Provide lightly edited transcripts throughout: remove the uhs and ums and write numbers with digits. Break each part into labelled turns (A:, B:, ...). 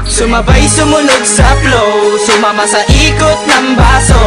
A: Sumabay sumunod sa flow, sumama sa ikot ng baso.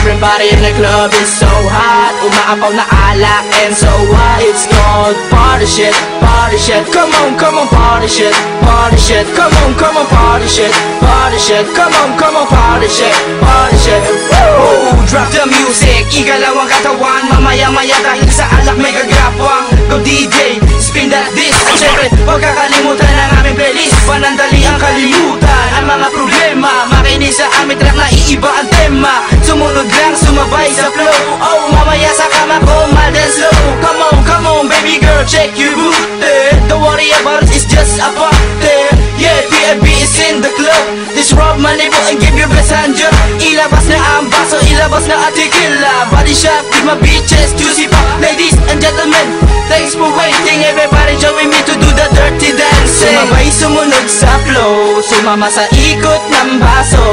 A: Everybody in the club is so hot, umaapaw na alak and so what? It's called party shit, party shit. Come on, party shit, party shit. Come on, party shit, party shit. Come on, party shit, party shit. Oh, drop the music, igalaw ang katawan. Mamaya-maya dahil sa alak may kagapwang. Go DJ, spin that disc. Siyempre, huwag kakalimutan ang aming playlist. Panandali ang kalimutan, ang mga problema. Makinig sa aming track na iiba ang tema. Sumunod lang, sumabay sa flow. Oh, mamaya sa kama ko, mild and slow. Come on, baby girl, check your booty. Don't worry about it, it's just a party. Yeah, PIB is in the club. Disrupt my label and give your best hand job. Ilabas na ang baso, ilabas na ang tequila. Body shop with my bitches, juicy pop. Ladies and gentlemen, thanks for waiting. Everybody join me to do the dirty dancing. Sumabay sumunod sa flow, sumama sa ikot ng baso.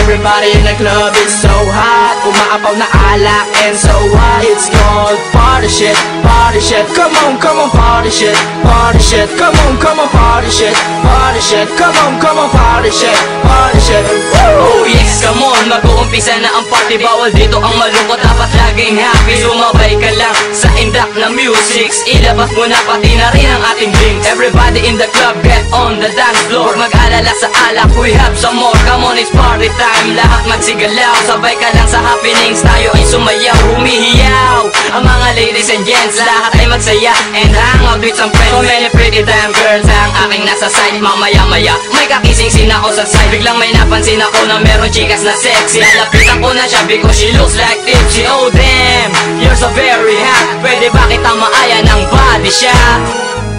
A: Everybody in the club is so hot, umaapaw na alak and so what? It's called party shit, party shit. Come on, party shit, party shit. Come on, party shit, party shit. Come on, party shit, party shit.
B: Oh yes, come on, mag-uumpisa na ang party. Bawal dito ang malungkot, dapat laging happy. Sumabay ka lang sa indak na music. Ilabas mo na pati na rin ang ating drinks. Everybody in the club, get on the dance floor. Mag-alala sa alak, we have some more. Come on, it's party time, lahat magsigalaw. Sabay ka lang sa happenings, tayo ay sumayaw, humihiyaw. Ang mga ladies and gents, lahat ay magsaya and hang out with some friends. So many pretty damn girls ang aking nasa side. Mamaya-maya, may kakising ako sa side. Biglang may napansin ako na meron chikas na sexy. Lapitan ko na siya because she looks like tipsy. Oh damn, you're so very hot. Pwede ba kitang maaya ng body shot?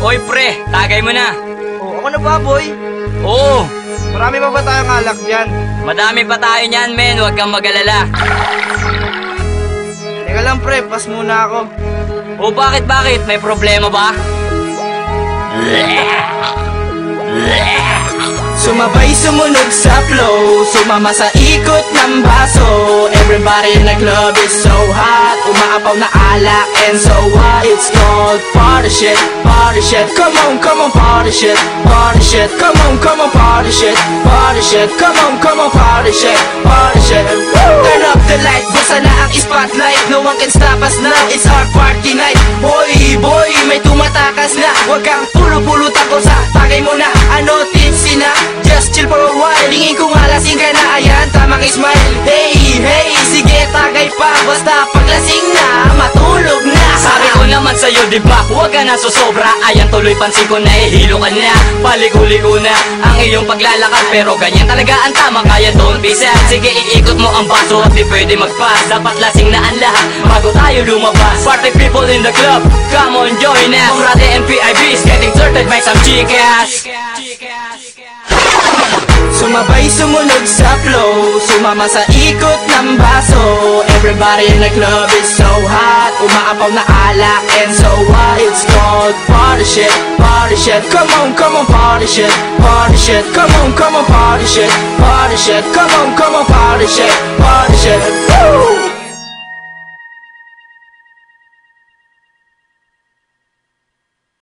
B: Oy pre, tagay mo na.
A: Oh, ako na ba boy?
B: Oo,
A: Marami pa ba tayong alak dyan?
B: madami pa tayo niyan men, huwag kang mag-alala.
A: Teka lang pre, pass muna ako.
B: O bakit? May problema ba?
A: Sumabay sumunod sa flow, sumama sa ikot ng baso. Everybody in the club is so hot, umaapaw na alak and so what? It's called party shit, party shit. Come on, party shit, party shit. Come on, party shit, party shit. Come on, party shit, party shit. Turn up the light, buksan na ang spotlight. No one can stop us now, it's our party night. Boy, may tumatakas na. Huwag kang pulo-pulutan ko sa tagay mo na. Ano tipsy na? Just chill for a while. Tingin ko malasing ka na, ayan, tamang smile. Hey, sige tagay pa. Basta paglasing na, matulog na.
B: Sabi ko naman sa'yo diba, huwag ka na susobra. Ayan tuloy pansin ko na hilo ka na. Paligo-ligo na ang iyong paglalakad. Pero ganyan talaga ang tama, kaya don't be sad. Sige iikot mo ang baso at di pwede mag-pass. Dapat lasing na ang lahat bago tayo lumabas. Party people in the club, come on join us. Kumrade and PIBs, getting flirted by some chicas.
A: Sumabay sumunod sa flow, sumama sa ikot ng baso. Everybody in the club is so hot, umaapaw na alak and so what? It's called party shit, party shit. Come on, party shit, party shit. Come on, party shit, party shit. Come on, party shit, party shit. Woo!